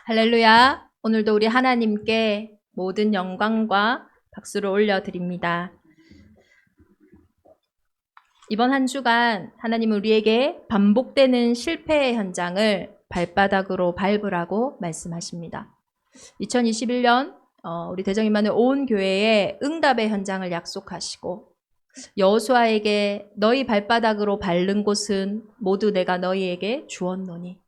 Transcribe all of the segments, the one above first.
할렐루야. 오늘도 우리 하나님께 모든 영광과 박수를 올려드립니다. 이번 한 주간 하나님은 우리에게 반복되는 실패의 현장을 발바닥으로 밟으라고 말씀하십니다. 2021년 우리 대정임만의 온 교회에 응답의 현장을 약속하시고 여호수아에게 너희 발바닥으로 밟는 곳은 모두 내가 너희에게 주었노니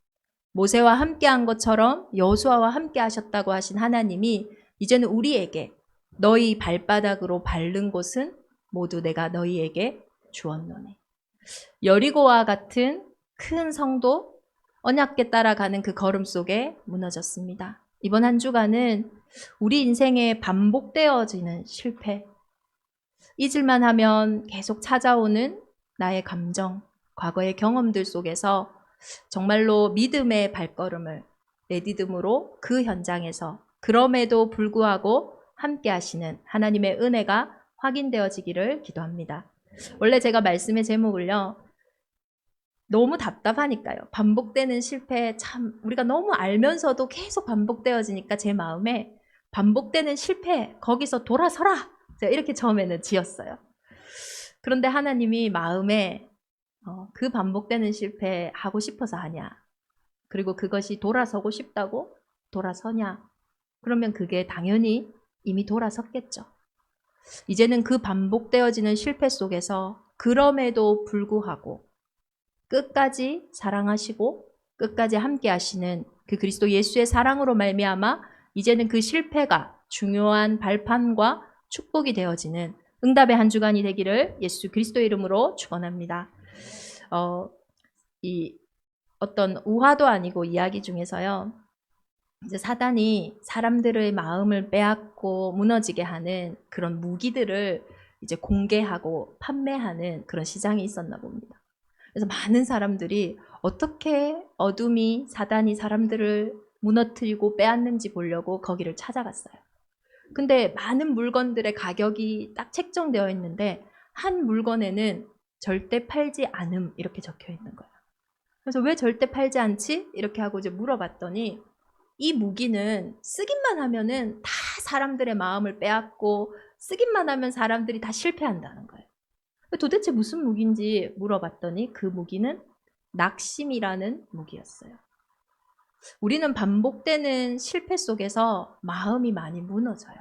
모세와 함께한 것처럼 여호수아와 함께 하셨다고 하신 하나님이 이제는 우리에게 너희 발바닥으로 밟는 곳은 모두 내가 너희에게 주었노니. 여리고와 같은 큰 성도 언약궤 따라가는 그 걸음 속에 무너졌습니다. 이번 한 주간은 우리 인생에 반복되어지는 실패, 잊을만 하면 계속 찾아오는 나의 감정, 과거의 경험들 속에서 정말로 믿음의 발걸음을 내디듬으로 그 현장에서 그럼에도 불구하고 함께 하시는 하나님의 은혜가 확인되어지기를 기도합니다. 원래 제가 말씀의 제목을요, 너무 답답하니까요. 반복되는 실패 참 우리가 너무 알면서도 계속 반복되어지니까 제 마음에 반복되는 실패 거기서 돌아서라! 제가 이렇게 처음에는 지었어요. 그런데 하나님이 마음에 그 반복되는 실패 하고 싶어서 하냐? 그리고 그것이 돌아서고 싶다고 돌아서냐? 그러면 그게 당연히 이미 돌아섰겠죠. 이제는 그 반복되어지는 실패 속에서 그럼에도 불구하고 끝까지 사랑하시고 끝까지 함께 하시는 그 그리스도 예수의 사랑으로 말미암아 이제는 그 실패가 중요한 발판과 축복이 되어지는 응답의 한 주간이 되기를 예수 그리스도의 이름으로 축원합니다. 이 어떤 우화도 아니고 이야기 중에서요. 이제 사단이 사람들의 마음을 빼앗고 무너지게 하는 그런 무기들을 이제 공개하고 판매하는 그런 시장이 있었나 봅니다. 그래서 많은 사람들이 어떻게 어둠이 사단이 사람들을 무너뜨리고 빼앗는지 보려고 거기를 찾아갔어요. 근데 많은 물건들의 가격이 딱 책정되어 있는데 한 물건에는 절대 팔지 않음 이렇게 적혀 있는 거예요. 그래서 왜 절대 팔지 않지? 이렇게 하고 이제 물어봤더니 이 무기는 쓰기만 하면은 다 사람들의 마음을 빼앗고 쓰기만 하면 사람들이 다 실패한다는 거예요. 도대체 무슨 무기인지 물어봤더니 그 무기는 낙심이라는 무기였어요. 우리는 반복되는 실패 속에서 마음이 많이 무너져요.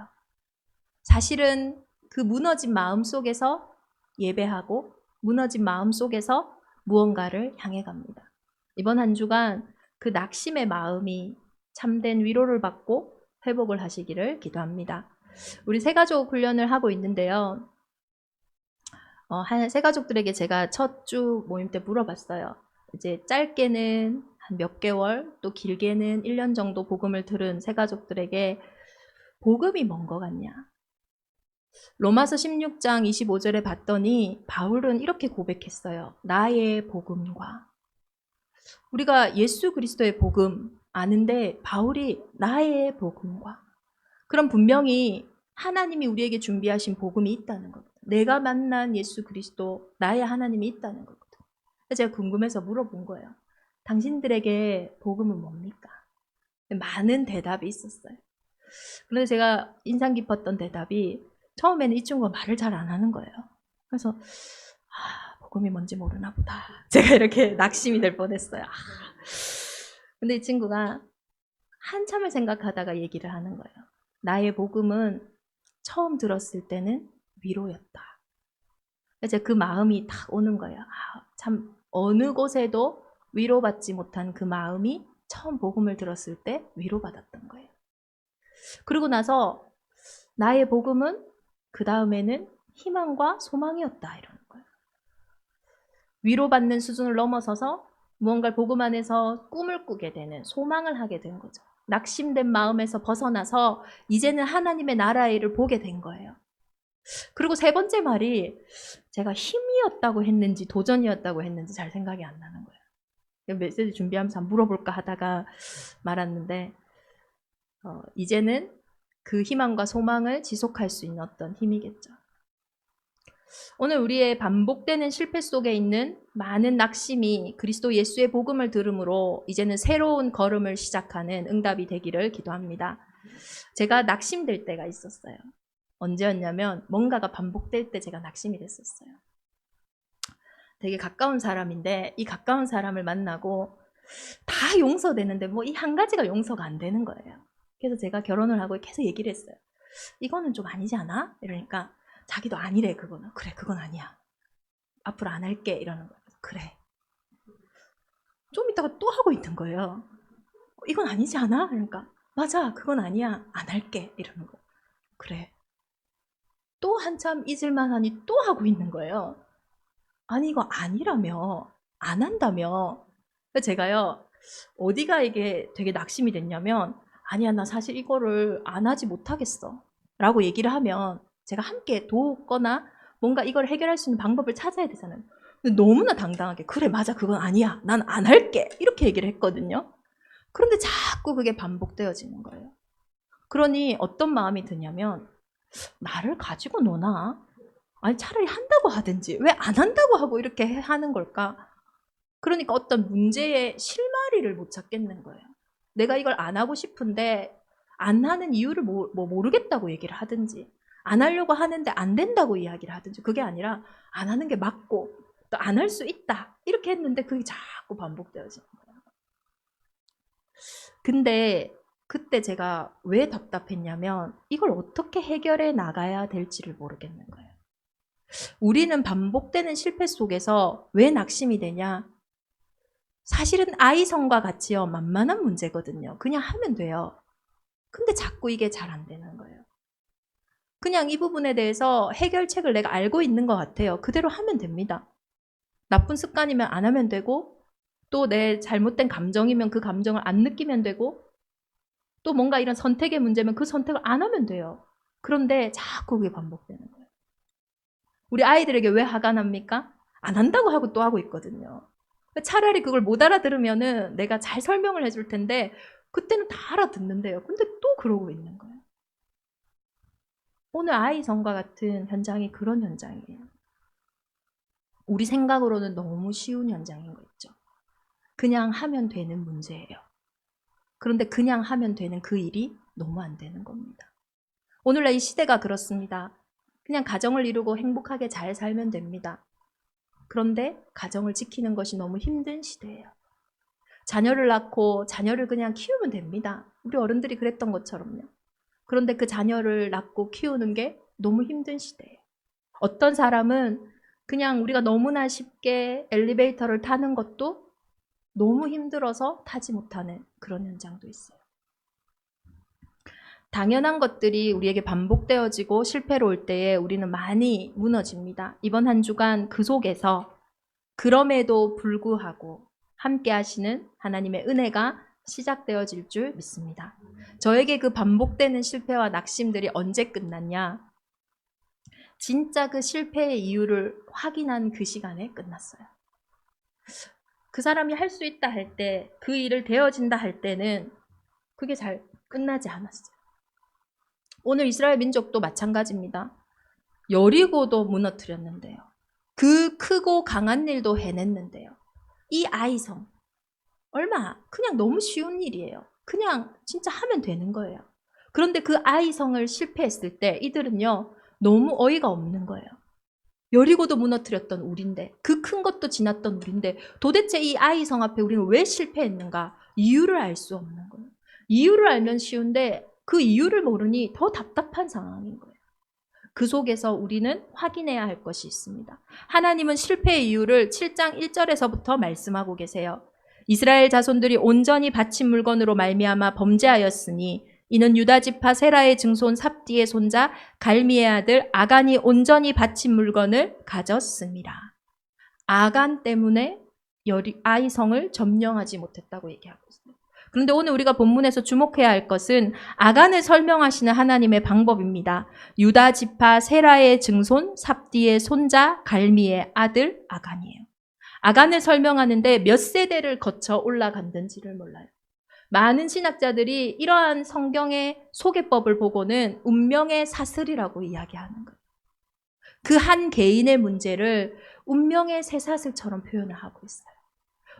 사실은 그 무너진 마음 속에서 예배하고 무너진 마음 속에서 무언가를 향해 갑니다. 이번 한 주간 그 낙심의 마음이 참된 위로를 받고 회복을 하시기를 기도합니다. 우리 새가족 훈련을 하고 있는데요. 새가족들에게 제가 첫 주 모임 때 물어봤어요. 이제 짧게는 한 몇 개월, 또 길게는 1년 정도 복음을 들은 새가족들에게 복음이 뭔 것 같냐? 로마서 16장 25절에 봤더니 바울은 이렇게 고백했어요. 나의 복음과. 우리가 예수 그리스도의 복음 아는데 바울이 나의 복음과. 그럼 분명히 하나님이 우리에게 준비하신 복음이 있다는 거거든. 내가 만난 예수 그리스도, 나의 하나님이 있다는 거거든. 제가 궁금해서 물어본 거예요. 당신들에게 복음은 뭡니까? 많은 대답이 있었어요. 그런데 제가 인상 깊었던 대답이 처음에는 이 친구가 말을 잘 안 하는 거예요. 그래서 복음이 뭔지 모르나 보다. 제가 이렇게 낙심이 될 뻔했어요. 근데 이 친구가 한참을 생각하다가 얘기를 하는 거예요. 나의 복음은 처음 들었을 때는 위로였다. 이제 그 마음이 딱 오는 거예요. 참 어느 곳에도 위로받지 못한 그 마음이 처음 복음을 들었을 때 위로받았던 거예요. 그리고 나서 나의 복음은 그 다음에는 희망과 소망이었다 이러는 거예요. 위로받는 수준을 넘어서서 무언가를 복음 안에서 꿈을 꾸게 되는 소망을 하게 된 거죠. 낙심된 마음에서 벗어나서 이제는 하나님의 나라의 일을 보게 된 거예요. 그리고 세 번째 말이 제가 힘이었다고 했는지 도전이었다고 했는지 잘 생각이 안 나는 거예요. 메시지 준비하면서 물어볼까 하다가 말았는데 이제는 그 희망과 소망을 지속할 수 있는 어떤 힘이겠죠. 오늘 우리의 반복되는 실패 속에 있는 많은 낙심이 그리스도 예수의 복음을 들음으로 이제는 새로운 걸음을 시작하는 응답이 되기를 기도합니다. 제가 낙심될 때가 있었어요. 언제였냐면 뭔가가 반복될 때 제가 낙심이 됐었어요. 되게 가까운 사람인데 이 가까운 사람을 만나고 다 용서되는데 뭐 이 한 가지가 용서가 안 되는 거예요. 그래서 제가 결혼을 하고 계속 얘기를 했어요. 이거는 좀 아니지 않아? 이러니까 자기도 아니래 그거는. 그래 그건 아니야. 앞으로 안 할게 이러는 거예요. 그래. 좀 이따가 또 하고 있는 거예요. 이건 아니지 않아? 그러니까 맞아 그건 아니야. 안 할게 이러는 거예요. 그래. 또 한참 잊을만 하니 또 하고 있는 거예요. 아니 이거 아니라며 안 한다며. 제가요 어디가 이게 되게 낙심이 됐냐면 아니야 나 사실 이거를 안 하지 못하겠어 라고 얘기를 하면 제가 함께 돕거나 뭔가 이걸 해결할 수 있는 방법을 찾아야 되잖아요. 근데 너무나 당당하게 그래 맞아 그건 아니야 난 안 할게 이렇게 얘기를 했거든요. 그런데 자꾸 그게 반복되어지는 거예요. 그러니 어떤 마음이 드냐면 나를 가지고 노나? 아니 차라리 한다고 하든지 왜 안 한다고 하고 이렇게 하는 걸까? 그러니까 어떤 문제의 실마리를 못 찾겠는 거예요. 내가 이걸 안 하고 싶은데 안 하는 이유를 모르겠다고 얘기를 하든지 안 하려고 하는데 안 된다고 이야기를 하든지 그게 아니라 안 하는 게 맞고 또 안 할 수 있다 이렇게 했는데 그게 자꾸 반복되어지는 거예요. 근데 그때 제가 왜 답답했냐면 이걸 어떻게 해결해 나가야 될지를 모르겠는 거예요. 우리는 반복되는 실패 속에서 왜 낙심이 되냐? 사실은 아이성과 같이요 만만한 문제거든요. 그냥 하면 돼요. 근데 자꾸 이게 잘 안 되는 거예요. 그냥 이 부분에 대해서 해결책을 내가 알고 있는 것 같아요. 그대로 하면 됩니다. 나쁜 습관이면 안 하면 되고 또 내 잘못된 감정이면 그 감정을 안 느끼면 되고 또 뭔가 이런 선택의 문제면 그 선택을 안 하면 돼요. 그런데 자꾸 그게 반복되는 거예요. 우리 아이들에게 왜 화가 납니까? 안 한다고 하고 또 하고 있거든요. 차라리 그걸 못 알아들으면은 내가 잘 설명을 해줄 텐데 그때는 다 알아듣는데요. 근데 또 그러고 있는 거예요. 오늘 아이성과 같은 현장이 그런 현장이에요. 우리 생각으로는 너무 쉬운 현장인 거 있죠. 그냥 하면 되는 문제예요. 그런데 그냥 하면 되는 그 일이 너무 안 되는 겁니다. 오늘날 이 시대가 그렇습니다. 그냥 가정을 이루고 행복하게 잘 살면 됩니다. 그런데 가정을 지키는 것이 너무 힘든 시대예요. 자녀를 낳고 자녀를 그냥 키우면 됩니다. 우리 어른들이 그랬던 것처럼요. 그런데 그 자녀를 낳고 키우는 게 너무 힘든 시대예요. 어떤 사람은 그냥 우리가 너무나 쉽게 엘리베이터를 타는 것도 너무 힘들어서 타지 못하는 그런 현장도 있어요. 당연한 것들이 우리에게 반복되어지고 실패로 올 때에 우리는 많이 무너집니다. 이번 한 주간 그 속에서 그럼에도 불구하고 함께 하시는 하나님의 은혜가 시작되어질 줄 믿습니다. 저에게 그 반복되는 실패와 낙심들이 언제 끝났냐? 진짜 그 실패의 이유를 확인한 그 시간에 끝났어요. 그 사람이 할 수 있다 할 때, 그 일을 되어진다 할 때는 그게 잘 끝나지 않았어요. 오늘 이스라엘 민족도 마찬가지입니다. 여리고도 무너뜨렸는데요. 그 크고 강한 일도 해냈는데요. 이 아이성, 얼마 그냥 너무 쉬운 일이에요. 그냥 진짜 하면 되는 거예요. 그런데 그 아이성을 실패했을 때 이들은요 너무 어이가 없는 거예요. 여리고도 무너뜨렸던 우린데 그 큰 것도 지났던 우린데 도대체 이 아이성 앞에 우리는 왜 실패했는가 이유를 알 수 없는 거예요. 이유를 알면 쉬운데 그 이유를 모르니 더 답답한 상황인 거예요. 그 속에서 우리는 확인해야 할 것이 있습니다. 하나님은 실패의 이유를 7장 1절에서부터 말씀하고 계세요. 이스라엘 자손들이 온전히 바친 물건으로 말미암아 범죄하였으니 이는 유다 지파 세라의 증손 삽디의 손자 갈미의 아들 아간이 온전히 바친 물건을 가졌습니다. 아간 때문에 아이성을 점령하지 못했다고 얘기하고 있습니다. 그런데 오늘 우리가 본문에서 주목해야 할 것은 아간을 설명하시는 하나님의 방법입니다. 유다 지파 세라의 증손 삽디의 손자 갈미의 아들 아간이에요. 아간을 설명하는데 몇 세대를 거쳐 올라갔는지를 몰라요. 많은 신학자들이 이러한 성경의 소개법을 보고는 운명의 사슬이라고 이야기하는 거예요. 그 한 개인의 문제를 운명의 쇠사슬처럼 표현을 하고 있어요.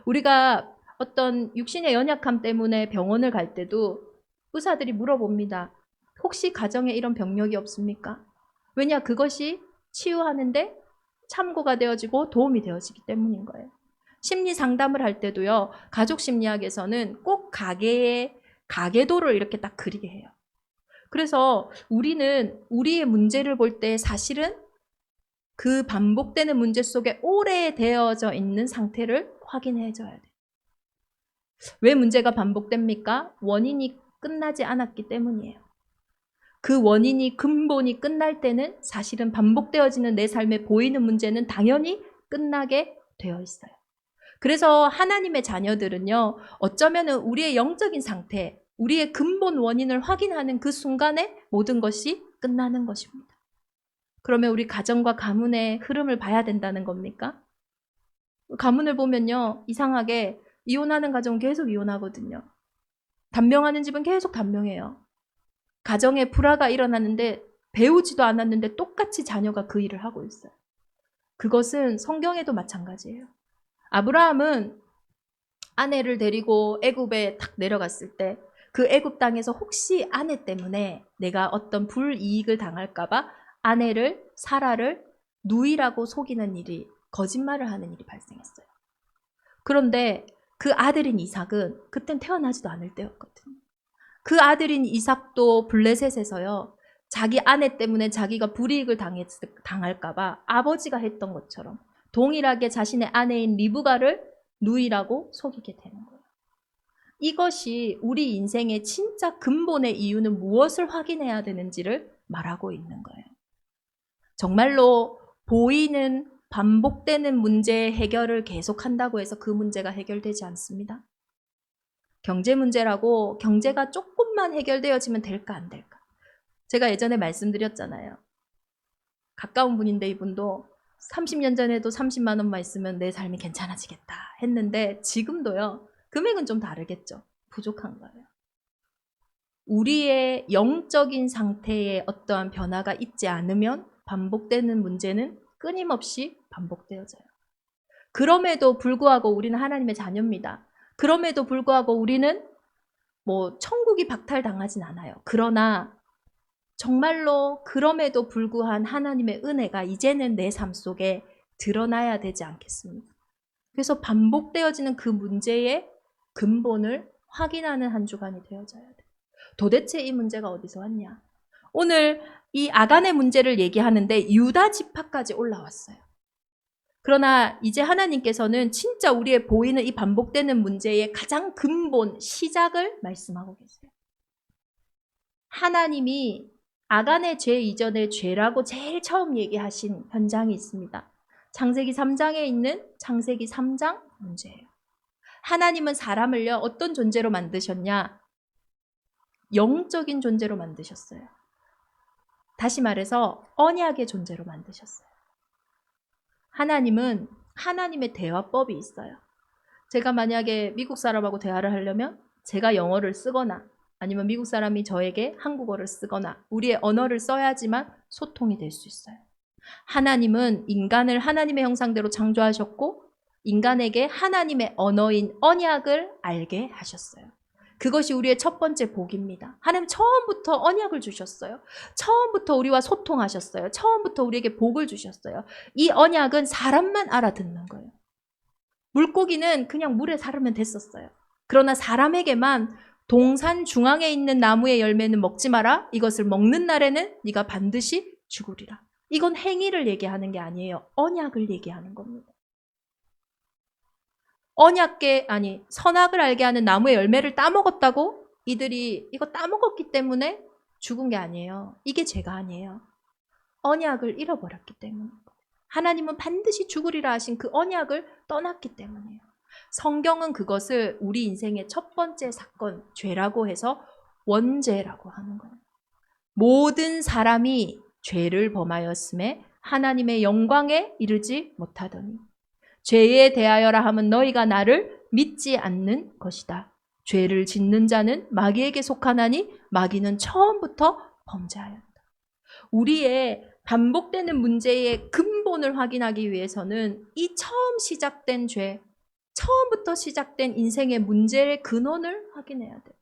우리가 어떤 육신의 연약함 때문에 병원을 갈 때도 의사들이 물어봅니다. 혹시 가정에 이런 병력이 없습니까? 왜냐, 그것이 치유하는데 참고가 되어지고 도움이 되어지기 때문인 거예요. 심리 상담을 할 때도요, 가족 심리학에서는 꼭 가계의 가계도를 이렇게 딱 그리게 해요. 그래서 우리는 우리의 문제를 볼 때 사실은 그 반복되는 문제 속에 오래되어져 있는 상태를 확인해 줘야 돼요. 왜 문제가 반복됩니까? 원인이 끝나지 않았기 때문이에요. 그 원인이 근본이 끝날 때는 사실은 반복되어지는 내 삶에 보이는 문제는 당연히 끝나게 되어 있어요. 그래서 하나님의 자녀들은요, 어쩌면 우리의 영적인 상태, 우리의 근본 원인을 확인하는 그 순간에 모든 것이 끝나는 것입니다. 그러면 우리 가정과 가문의 흐름을 봐야 된다는 겁니까? 가문을 보면요, 이상하게 이혼하는 가정은 계속 이혼하거든요. 단명하는 집은 계속 단명해요. 가정에 불화가 일어났는데 배우지도 않았는데 똑같이 자녀가 그 일을 하고 있어요. 그것은 성경에도 마찬가지예요. 아브라함은 아내를 데리고 애굽에 탁 내려갔을 때 그 애굽 땅에서 혹시 아내 때문에 내가 어떤 불이익을 당할까봐 아내를 사라를 누이라고 속이는 일이, 거짓말을 하는 일이 발생했어요. 그런데 그 아들인 이삭은 그땐 태어나지도 않을 때였거든요. 그 아들인 이삭도 블레셋에서요, 자기 아내 때문에 자기가 불이익을 당할까봐 아버지가 했던 것처럼 동일하게 자신의 아내인 리브가를 누이라고 속이게 되는 거예요. 이것이 우리 인생의 진짜 근본의 이유는 무엇을 확인해야 되는지를 말하고 있는 거예요. 정말로 보이는 반복되는 문제의 해결을 계속한다고 해서 그 문제가 해결되지 않습니다. 경제 문제라고 경제가 조금만 해결되어지면 될까 안 될까? 제가 예전에 말씀드렸잖아요. 가까운 분인데 이분도 30년 전에도 30만 원만 있으면 내 삶이 괜찮아지겠다 했는데 지금도요. 금액은 좀 다르겠죠. 부족한 거예요. 우리의 영적인 상태에 어떠한 변화가 있지 않으면 반복되는 문제는 끊임없이 반복되어져요. 그럼에도 불구하고 우리는 하나님의 자녀입니다. 그럼에도 불구하고 우리는 천국이 박탈당하진 않아요. 그러나 정말로 그럼에도 불구한 하나님의 은혜가 이제는 내 삶 속에 드러나야 되지 않겠습니까? 그래서 반복되어지는 그 문제의 근본을 확인하는 한 주간이 되어져야 돼요. 도대체 이 문제가 어디서 왔냐? 오늘 이 아간의 문제를 얘기하는데 유다 지파까지 올라왔어요. 그러나 이제 하나님께서는 진짜 우리의 보이는 이 반복되는 문제의 가장 근본, 시작을 말씀하고 계세요. 하나님이 아간의 죄 이전의 죄라고 제일 처음 얘기하신 현장이 있습니다. 창세기 3장에 있는 창세기 3장 문제예요. 하나님은 사람을요, 어떤 존재로 만드셨냐? 영적인 존재로 만드셨어요. 다시 말해서 언약의 존재로 만드셨어요. 하나님은 하나님의 대화법이 있어요. 제가 만약에 미국 사람하고 대화를 하려면 제가 영어를 쓰거나 아니면 미국 사람이 저에게 한국어를 쓰거나 우리의 언어를 써야지만 소통이 될 수 있어요. 하나님은 인간을 하나님의 형상대로 창조하셨고 인간에게 하나님의 언어인 언약을 알게 하셨어요. 그것이 우리의 첫 번째 복입니다. 하나님 처음부터 언약을 주셨어요. 처음부터 우리와 소통하셨어요. 처음부터 우리에게 복을 주셨어요. 이 언약은 사람만 알아듣는 거예요. 물고기는 그냥 물에 살면 됐었어요. 그러나 사람에게만 동산 중앙에 있는 나무의 열매는 먹지 마라. 이것을 먹는 날에는 네가 반드시 죽으리라. 이건 행위를 얘기하는 게 아니에요. 언약을 얘기하는 겁니다. 선악을 알게 하는 나무의 열매를 따먹었다고 이들이 이거 따먹었기 때문에 죽은 게 아니에요. 이게 죄가 아니에요. 언약을 잃어버렸기 때문에. 하나님은 반드시 죽으리라 하신 그 언약을 떠났기 때문이에요. 성경은 그것을 우리 인생의 첫 번째 사건, 죄라고 해서 원죄라고 하는 거예요. 모든 사람이 죄를 범하였음에 하나님의 영광에 이르지 못하더니 죄에 대하여라 함은 너희가 나를 믿지 않는 것이다. 죄를 짓는 자는 마귀에게 속하나니 마귀는 처음부터 범죄하였다. 우리의 반복되는 문제의 근본을 확인하기 위해서는 이 처음 시작된 죄, 처음부터 시작된 인생의 문제의 근원을 확인해야 돼요.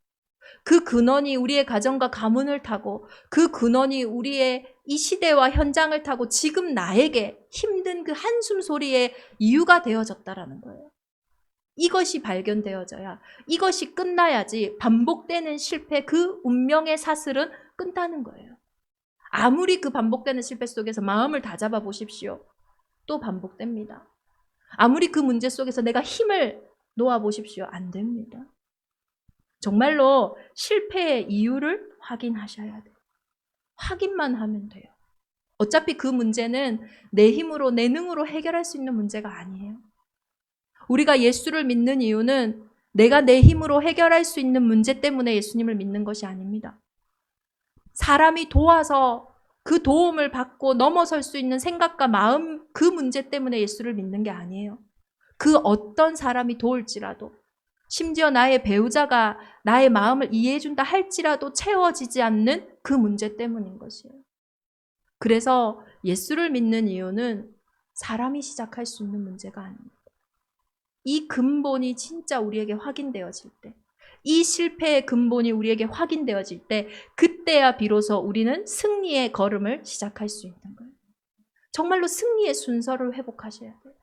그 근원이 우리의 가정과 가문을 타고 그 근원이 우리의 이 시대와 현장을 타고 지금 나에게 힘든 그 한숨 소리의 이유가 되어졌다라는 거예요. 이것이 발견되어져야, 이것이 끝나야지 반복되는 실패, 그 운명의 사슬은 끝나는 거예요. 아무리 그 반복되는 실패 속에서 마음을 다잡아 보십시오. 또 반복됩니다. 아무리 그 문제 속에서 내가 힘을 놓아 보십시오. 안 됩니다. 정말로 실패의 이유를 확인하셔야 돼요. 확인만 하면 돼요. 어차피 그 문제는 내 힘으로, 내 능으로 해결할 수 있는 문제가 아니에요. 우리가 예수를 믿는 이유는 내가 내 힘으로 해결할 수 있는 문제 때문에 예수님을 믿는 것이 아닙니다. 사람이 도와서 그 도움을 받고 넘어설 수 있는 생각과 마음, 그 문제 때문에 예수를 믿는 게 아니에요. 그 어떤 사람이 도울지라도, 심지어 나의 배우자가 나의 마음을 이해해준다 할지라도 채워지지 않는 그 문제 때문인 것이에요. 그래서 예수를 믿는 이유는 사람이 시작할 수 있는 문제가 아닙니다. 이 근본이 진짜 우리에게 확인되어질 때, 이 실패의 근본이 우리에게 확인되어질 때, 그때야 비로소 우리는 승리의 걸음을 시작할 수 있는 거예요. 정말로 승리의 순서를 회복하셔야 돼요.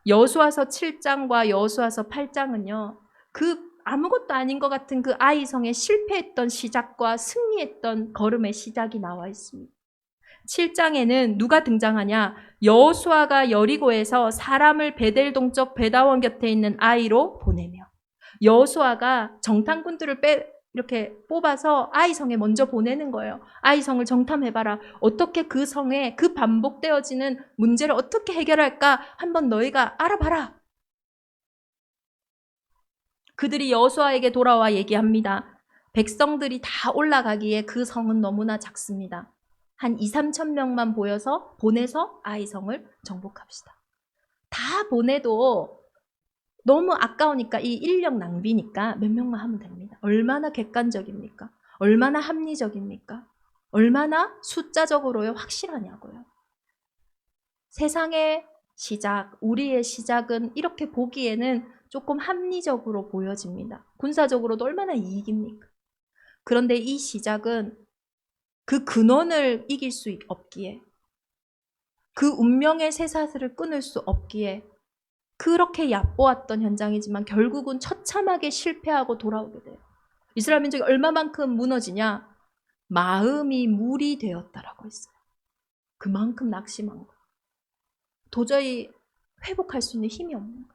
여호수아서 7장과 여호수아서 8장은요. 그 아무것도 아닌 것 같은 그 아이성의 실패했던 시작과 승리했던 걸음의 시작이 나와 있습니다. 7장에는 누가 등장하냐? 여호수아가 여리고에서 사람을 베델 동쪽 베다원 곁에 있는 아이로 보내며, 여호수아가 정탐꾼들을 이렇게 뽑아서 아이성에 먼저 보내는 거예요. 아이성을 정탐해봐라. 어떻게 그 성에 그 반복되어지는 문제를 어떻게 해결할까 한번 너희가 알아봐라. 그들이 여호수아에게 돌아와 얘기합니다. 백성들이 다 올라가기에 그 성은 너무나 작습니다. 한 2~3천 명만 보내서 아이성을 정복합시다. 다 보내도 너무 아까우니까, 이 인력 낭비니까 몇 명만 하면 됩니다. 얼마나 객관적입니까? 얼마나 합리적입니까? 얼마나 숫자적으로 확실하냐고요. 세상의 시작, 우리의 시작은 이렇게 보기에는 조금 합리적으로 보여집니다. 군사적으로도 얼마나 이익입니까? 그런데 이 시작은 그 근원을 이길 수 없기에, 그 운명의 쇠사슬을 끊을 수 없기에 그렇게 얕보았던 현장이지만 결국은 처참하게 실패하고 돌아오게 돼요. 이스라엘 민족이 얼마만큼 무너지냐? 마음이 물이 되었다라고 했어요. 그만큼 낙심한 거예요. 도저히 회복할 수 있는 힘이 없는 거예요.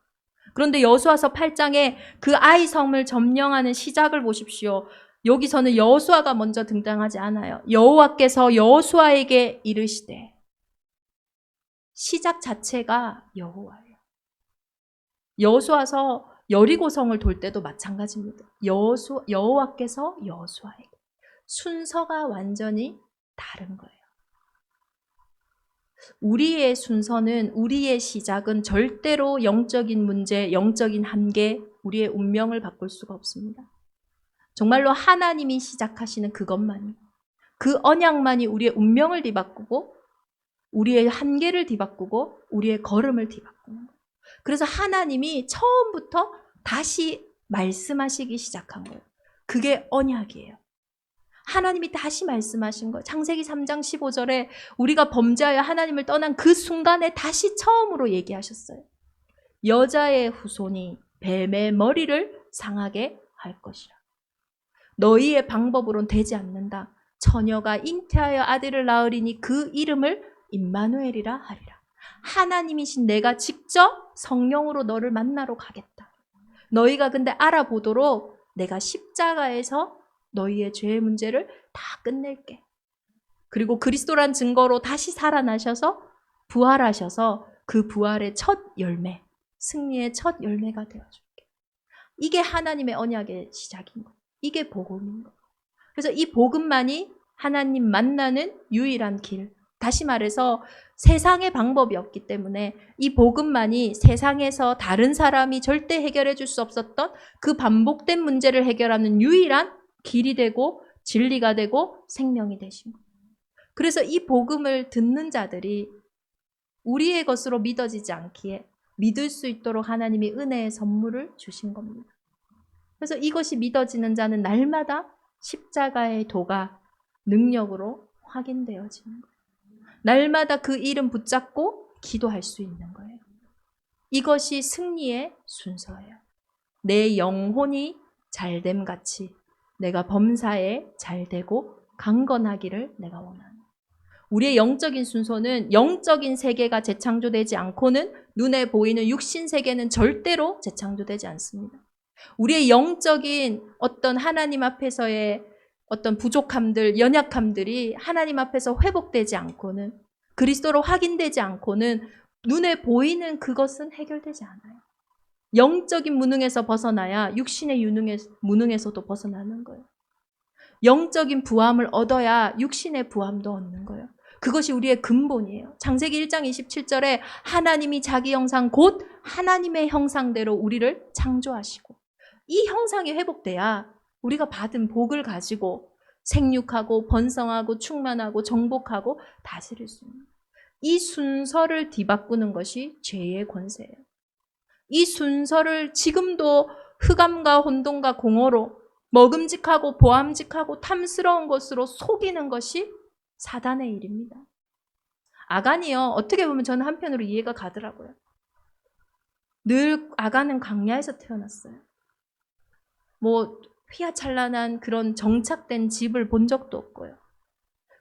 그런데 여호수아서 8장에 그 아이 성을 점령하는 시작을 보십시오. 여기서는 여호수아가 먼저 등장하지 않아요. 여호와께서 여호수아에게 이르시되, 시작 자체가 여호와예요. 여호수아서 여리고성을 돌 때도 마찬가지입니다. 여호와께서 여호수아에게, 순서가 완전히 다른 거예요. 우리의 순서는, 우리의 시작은 절대로 영적인 문제, 영적인 한계, 우리의 운명을 바꿀 수가 없습니다. 정말로 하나님이 시작하시는 그것만이, 그 언약만이 우리의 운명을 뒤바꾸고 우리의 한계를 뒤바꾸고 우리의 걸음을 뒤바꾸는 거예요. 그래서 하나님이 처음부터 다시 말씀하시기 시작한 거예요. 그게 언약이에요. 하나님이 다시 말씀하신 거예요. 창세기 3장 15절에 우리가 범죄하여 하나님을 떠난 그 순간에 다시 처음으로 얘기하셨어요. 여자의 후손이 뱀의 머리를 상하게 할 것이라. 너희의 방법으로는 되지 않는다. 처녀가 잉태하여 아들을 낳으리니 그 이름을 임마누엘이라 하리라. 하나님이신 내가 직접 성령으로 너를 만나러 가겠다. 너희가 근데 알아보도록 내가 십자가에서 너희의 죄의 문제를 다 끝낼게. 그리고 그리스도란 증거로 다시 살아나셔서 부활하셔서 그 부활의 첫 열매, 승리의 첫 열매가 되어줄게. 이게 하나님의 언약의 시작인 거예요. 이게 복음인 거예요. 그래서 이 복음만이 하나님 만나는 유일한 길. 다시 말해서 세상의 방법이 없기 때문에 이 복음만이 세상에서 다른 사람이 절대 해결해 줄 수 없었던 그 반복된 문제를 해결하는 유일한 길이 되고 진리가 되고 생명이 되신 거예요. 그래서 이 복음을 듣는 자들이 우리의 것으로 믿어지지 않기에 믿을 수 있도록 하나님이 은혜의 선물을 주신 겁니다. 그래서 이것이 믿어지는 자는 날마다 십자가의 도가 능력으로 확인되어지는 거예요. 날마다 그 이름 붙잡고 기도할 수 있는 거예요. 이것이 승리의 순서예요. 내 영혼이 잘됨 같이 내가 범사에 잘되고 강건하기를 내가 원하는. 우리의 영적인 순서는 영적인 세계가 재창조되지 않고는 눈에 보이는 육신 세계는 절대로 재창조되지 않습니다. 우리의 영적인 어떤 하나님 앞에서의 어떤 부족함들, 연약함들이 하나님 앞에서 회복되지 않고는, 그리스도로 확인되지 않고는 눈에 보이는 그것은 해결되지 않아요. 영적인 무능에서 벗어나야 육신의 무능에서도 벗어나는 거예요. 영적인 부함을 얻어야 육신의 부함도 얻는 거예요. 그것이 우리의 근본이에요. 창세기 1장 27절에 하나님이 자기 형상 곧 하나님의 형상대로 우리를 창조하시고, 이 형상이 회복돼야 우리가 받은 복을 가지고 생육하고 번성하고 충만하고 정복하고 다스릴 수 있는, 이 순서를 뒤바꾸는 것이 죄의 권세예요. 이 순서를 지금도 흑암과 혼돈과 공허로 먹음직하고 보암직하고 탐스러운 것으로 속이는 것이 사단의 일입니다. 아간이요, 어떻게 보면 저는 한편으로 이해가 가더라고요. 늘 아간은 광야에서 태어났어요. 뭐 휘하찬란한 그런 정착된 집을 본 적도 없고요.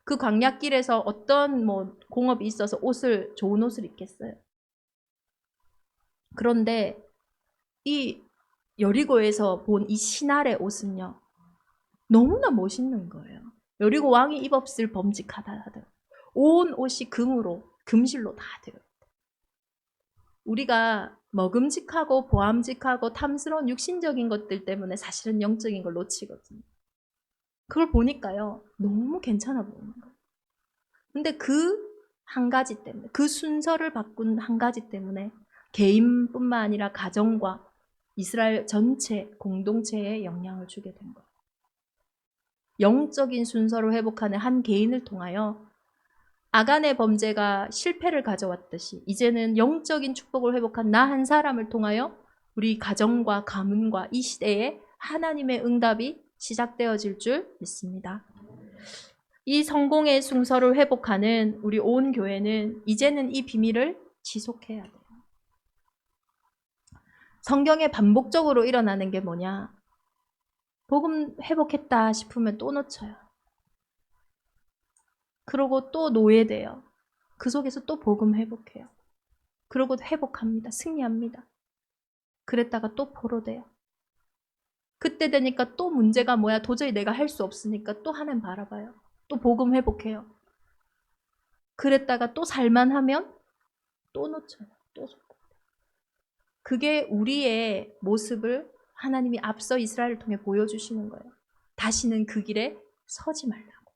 그 광야길에서 어떤 뭐 공업이 있어서 좋은 옷을 입겠어요. 그런데 이 여리고에서 본 이 신할의 옷은요, 너무나 멋있는 거예요. 여리고 왕이 입었을 범직하다 하더라고요. 온 옷이 금으로, 금실로 다 되어 있다. 우리가 먹음직하고 보암직하고 탐스러운 육신적인 것들 때문에 사실은 영적인 걸 놓치거든요. 그걸 보니까요, 너무 괜찮아 보이는 거예요. 근데 그 한 가지 때문에, 그 순서를 바꾼 한 가지 때문에 개인뿐만 아니라 가정과 이스라엘 전체 공동체에 영향을 주게 된 거예요. 영적인 순서를 회복하는 한 개인을 통하여 아간의 범죄가 실패를 가져왔듯이 이제는 영적인 축복을 회복한 나 한 사람을 통하여 우리 가정과 가문과 이 시대에 하나님의 응답이 시작되어질 줄 믿습니다. 이 성공의 순서를 회복하는 우리 온 교회는 이제는 이 비밀을 지속해야 돼요. 성경에 반복적으로 일어나는 게 뭐냐? 복음 회복했다 싶으면 또 놓쳐요. 그러고 또 노예돼요. 그 속에서 또 복음 회복해요. 그러고 회복합니다. 승리합니다. 그랬다가 또 포로돼요. 그때 되니까 또 문제가 뭐야? 도저히 내가 할 수 없으니까 또 하나님 바라봐요. 또 복음 회복해요. 그랬다가 또 살만하면 또 놓쳐요. 또 속고. 그게 우리의 모습을 하나님이 앞서 이스라엘을 통해 보여주시는 거예요. 다시는 그 길에 서지 말라고.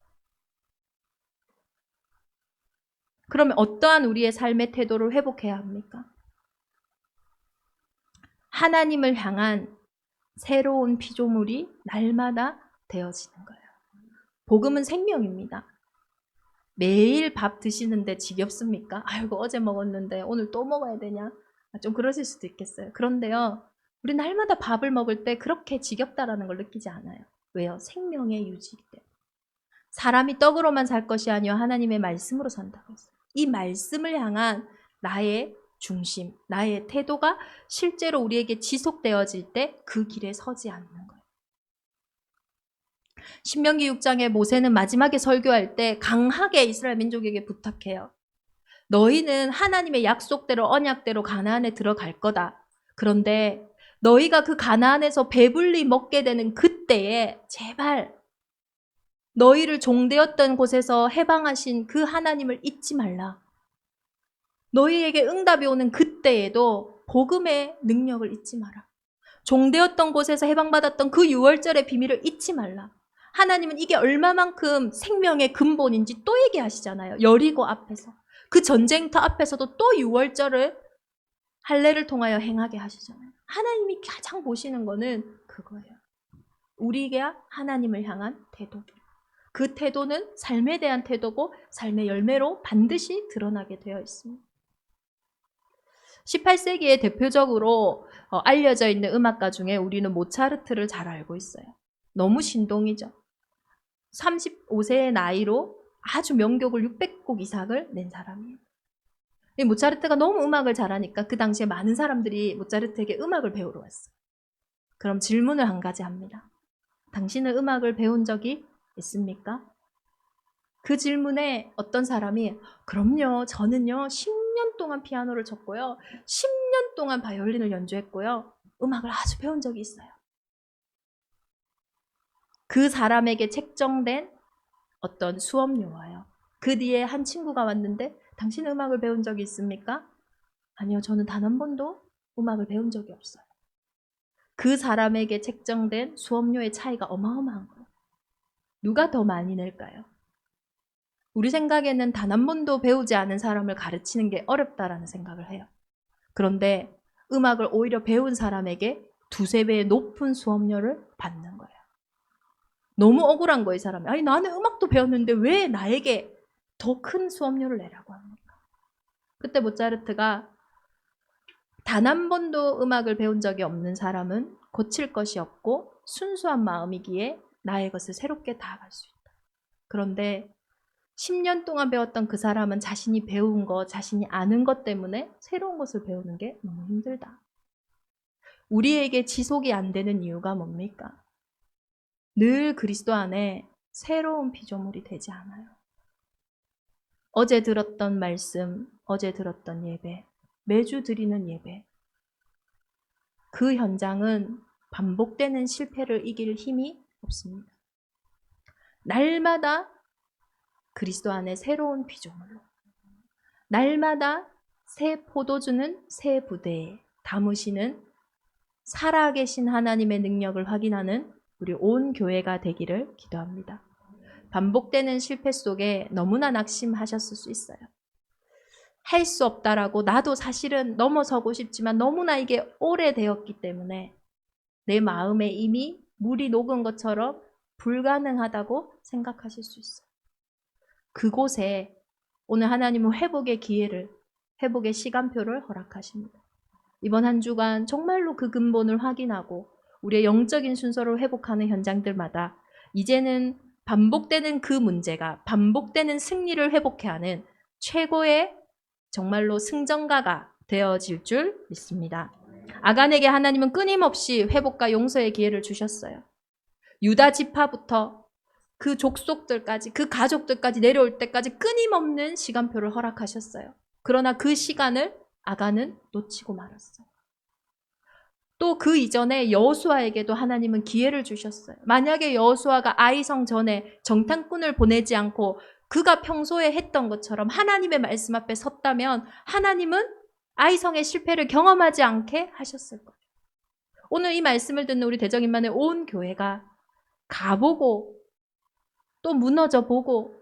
그러면 어떠한 우리의 삶의 태도를 회복해야 합니까? 하나님을 향한 새로운 피조물이 날마다 되어지는 거예요. 복음은 생명입니다. 매일 밥 드시는데 지겹습니까? 아이고 어제 먹었는데 오늘 또 먹어야 되냐? 좀 그러실 수도 있겠어요. 그런데요, 우리 날마다 밥을 먹을 때 그렇게 지겹다라는 걸 느끼지 않아요. 왜요? 생명의 유지이기 때문에. 사람이 떡으로만 살 것이 아니요 하나님의 말씀으로 산다고 했어요. 이 말씀을 향한 나의 중심, 나의 태도가 실제로 우리에게 지속되어질 때 그 길에 서지 않는 거예요. 신명기 6장에 모세는 마지막에 설교할 때 강하게 이스라엘 민족에게 부탁해요. 너희는 하나님의 약속대로 언약대로 가나안에 들어갈 거다. 그런데 너희가 그 가나안에서 배불리 먹게 되는 그때에 제발 너희를 종되었던 곳에서 해방하신 그 하나님을 잊지 말라. 너희에게 응답이 오는 그때에도 복음의 능력을 잊지 마라. 종되었던 곳에서 해방받았던 그 유월절의 비밀을 잊지 말라. 하나님은 이게 얼마만큼 생명의 근본인지 또 얘기하시잖아요. 여리고 앞에서. 그 전쟁터 앞에서도 또 유월절을 할례를 통하여 행하게 하시잖아요. 하나님이 가장 보시는 거는 그거예요. 우리가 하나님을 향한 태도. 그 태도는 삶에 대한 태도고 삶의 열매로 반드시 드러나게 되어 있습니다. 18세기에 대표적으로 알려져 있는 음악가 중에 우리는 모차르트를 잘 알고 있어요. 너무 신동이죠. 35세의 나이로 아주 명곡을 600곡 이상을 낸 사람이에요. 이 모차르트가 너무 음악을 잘하니까 그 당시에 많은 사람들이 모차르트에게 음악을 배우러 왔어요. 그럼 질문을 한 가지 합니다. 당신은 음악을 배운 적이 있습니까? 그 질문에 어떤 사람이 그럼요, 저는요 10년 동안 피아노를 쳤고요, 10년 동안 바이올린을 연주했고요, 음악을 아주 배운 적이 있어요. 그 사람에게 책정된 어떤 수업료와요. 그 뒤에 한 친구가 왔는데 당신은 음악을 배운 적이 있습니까? 아니요, 저는 단 한 번도 음악을 배운 적이 없어요. 그 사람에게 책정된 수업료의 차이가 어마어마한 거예요. 누가 더 많이 낼까요? 우리 생각에는 단 한 번도 배우지 않은 사람을 가르치는 게 어렵다라는 생각을 해요. 그런데 음악을 오히려 배운 사람에게 두세 배의 높은 수업료를 받는 거예요. 너무 억울한 거예요, 이 사람이. 아니, 나는 음악도 배웠는데 왜 나에게 더 큰 수업료를 내라고 합니까? 그때 모차르트가 단 한 번도 음악을 배운 적이 없는 사람은 고칠 것이 없고 순수한 마음이기에 나의 것을 새롭게 다가갈 수 있다. 그런데 10년 동안 배웠던 그 사람은 자신이 배운 것, 자신이 아는 것 때문에 새로운 것을 배우는 게 너무 힘들다. 우리에게 지속이 안 되는 이유가 뭡니까? 늘 그리스도 안에 새로운 피조물이 되지 않아요. 어제 들었던 말씀, 어제 들었던 예배, 매주 드리는 예배. 그 현장은 반복되는 실패를 이길 힘이 없습니다. 날마다 그리스도 안에 새로운 피조물로, 날마다 새 포도주는 새 부대에 담으시는 살아계신 하나님의 능력을 확인하는 우리 온 교회가 되기를 기도합니다. 반복되는 실패 속에 너무나 낙심하셨을 수 있어요. 할 수 없다라고 나도 사실은 넘어서고 싶지만 너무나 이게 오래되었기 때문에 내 마음에 이미 물이 녹은 것처럼 불가능하다고 생각하실 수 있어요. 그곳에 오늘 하나님은 회복의 기회를, 회복의 시간표를 허락하십니다. 이번 한 주간 정말로 그 근본을 확인하고 우리의 영적인 순서를 회복하는 현장들마다 이제는 반복되는 그 문제가 반복되는 승리를 회복해 하는 최고의 정말로 승전가가 되어질 줄 믿습니다. 아간에게 하나님은 끊임없이 회복과 용서의 기회를 주셨어요. 유다 지파부터 그 족속들까지, 그 가족들까지 내려올 때까지 끊임없는 시간표를 허락하셨어요. 그러나 그 시간을 아간은 놓치고 말았어요. 또 그 이전에 여호수아에게도 하나님은 기회를 주셨어요. 만약에 여호수아가 아이성 전에 정탐꾼을 보내지 않고 그가 평소에 했던 것처럼 하나님의 말씀 앞에 섰다면 하나님은 아이성의 실패를 경험하지 않게 하셨을 거예요. 오늘 이 말씀을 듣는 우리 대정인만의 온 교회가 가보고 또 무너져 보고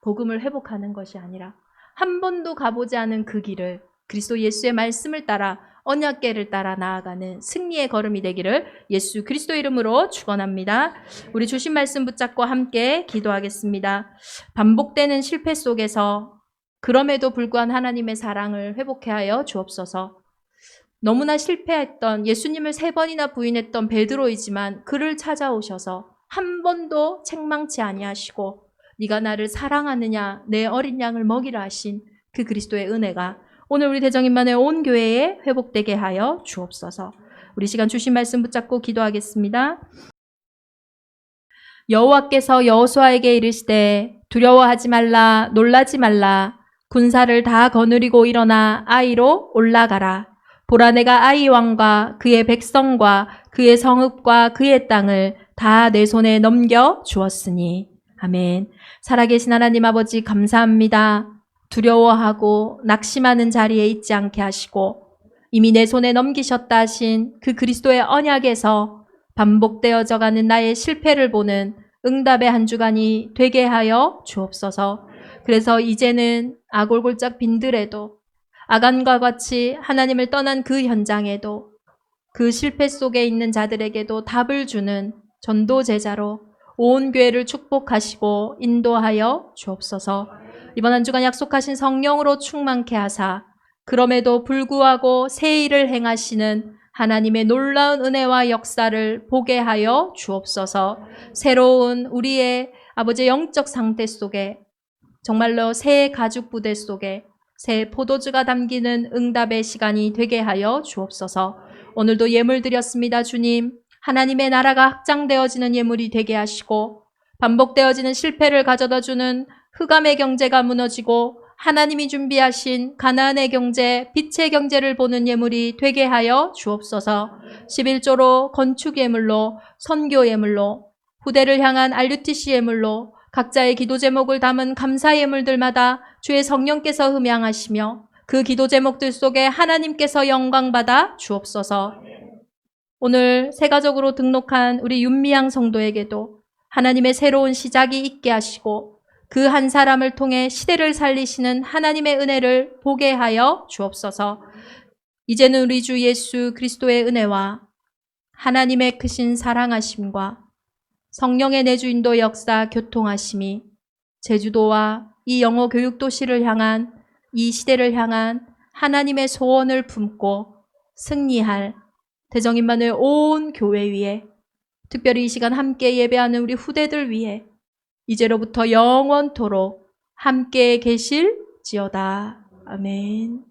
복음을 회복하는 것이 아니라 한 번도 가보지 않은 그 길을 그리스도 예수의 말씀을 따라 언약궤를 따라 나아가는 승리의 걸음이 되기를 예수 그리스도 이름으로 축원합니다. 우리 주신 말씀 붙잡고 함께 기도하겠습니다. 반복되는 실패 속에서 그럼에도 불구한 하나님의 사랑을 회복해 하여 주옵소서. 너무나 실패했던 예수님을 3번이나 부인했던 베드로이지만 그를 찾아오셔서 한 번도 책망치 아니하시고 네가 나를 사랑하느냐 내 어린 양을 먹이라 하신 그 그리스도의 은혜가 오늘 우리 대정인만의 온 교회에 회복되게 하여 주옵소서. 우리 시간 주신 말씀 붙잡고 기도하겠습니다. 여호와께서 여호수아에게 이르시되 두려워하지 말라 놀라지 말라 군사를 다 거느리고 일어나 아이로 올라가라. 보라 내가 아이 왕과 그의 백성과 그의 성읍과 그의 땅을 다 내 손에 넘겨 주었으니. 아멘. 살아계신 하나님 아버지 감사합니다. 두려워하고 낙심하는 자리에 있지 않게 하시고 이미 내 손에 넘기셨다 하신 그 그리스도의 언약에서 반복되어져 가는 나의 실패를 보는 응답의 한 주간이 되게 하여 주옵소서. 그래서 이제는 아골골짝 빈들에도 아간과 같이 하나님을 떠난 그 현장에도 그 실패 속에 있는 자들에게도 답을 주는 전도 제자로 온 교회를 축복하시고 인도하여 주옵소서. 이번 한 주간 약속하신 성령으로 충만케 하사 그럼에도 불구하고 새 일을 행하시는 하나님의 놀라운 은혜와 역사를 보게 하여 주옵소서. 새로운 우리의 아버지의 영적 상태 속에 정말로 새 가죽 부대 속에 새 포도주가 담기는 응답의 시간이 되게 하여 주옵소서. 오늘도 예물 드렸습니다. 주님, 하나님의 나라가 확장되어지는 예물이 되게 하시고 반복되어지는 실패를 가져다 주는 흑암의 경제가 무너지고 하나님이 준비하신 가나안의 경제, 빛의 경제를 보는 예물이 되게 하여 주옵소서. 11조로 건축 예물로, 선교 예물로, 후대를 향한 RUTC 예물로 각자의 기도 제목을 담은 감사 예물들마다 주의 성령께서 흠양하시며 그 기도 제목들 속에 하나님께서 영광받아 주옵소서. 오늘 세가족으로 등록한 우리 윤미향 성도에게도 하나님의 새로운 시작이 있게 하시고 그 한 사람을 통해 시대를 살리시는 하나님의 은혜를 보게 하여 주옵소서. 이제는 우리 주 예수 그리스도의 은혜와 하나님의 크신 사랑하심과 성령의 내주인도 역사 교통하심이 제주도와 이 영어 교육도시를 향한 이 시대를 향한 하나님의 소원을 품고 승리할 대정임만의 온 교회 위에 특별히 이 시간 함께 예배하는 우리 후대들 위해 이제로부터 영원토록 함께 계실지어다. 아멘.